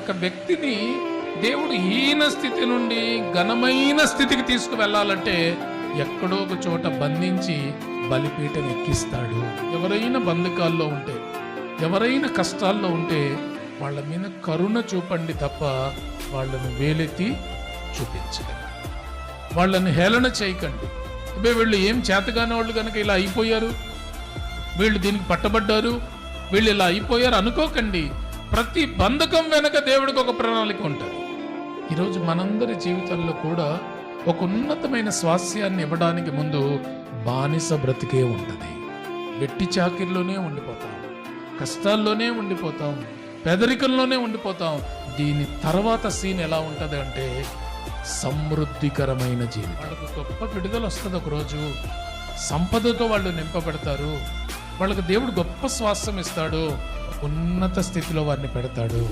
ఒక వ్యక్తిని దేవుడు హీన స్థితి నుండి ఘనమైన స్థితికి తీసుకువెళ్ళాలంటే ఎక్కడో ఒక చోట బంధించి బలిపీఠం ఎక్కిస్తాడు. ఎవరైనా బంధకాల్లో ఉంటే, ఎవరైనా కష్టాల్లో ఉంటే వాళ్ళ మీద కరుణ చూపండి తప్ప వాళ్ళను వేలెత్తి చూపించకండి, వాళ్ళని హేళన చేయకండి. వీళ్ళు ఏం చేతగాని వాళ్ళు కనుక ఇలా అయిపోయారు, వీళ్ళు దీనికి పట్టబడ్డారు, వీళ్ళు ఇలా అయిపోయారు అనుకోకండి. ప్రతి బంధకం వెనక దేవుడికి ఒక ప్రణాళిక ఉంటుంది. ఈరోజు మనందరి జీవితంలో కూడా ఒక ఉన్నతమైన స్వాస్థ్యాన్ని ఇవ్వడానికి ముందు బానిస బ్రతికే ఉంటుంది. వెట్టి చాకిరిలోనే ఉండిపోతాం, కష్టాల్లోనే ఉండిపోతాం, పేదరికంలోనే ఉండిపోతాం. దీని తర్వాత సీన్ ఎలా ఉంటుంది అంటే సమృద్ధికరమైన జీవితం. వాళ్ళకు గొప్ప విడుదల వస్తుంది. ఒకరోజు సంపదతో వాళ్ళు నింపబడతారు. వాళ్ళకు దేవుడు గొప్ప స్వాస్థ్యం ఇస్తాడు, ఉన్నత స్థితిలో వారిని పెడతాడు.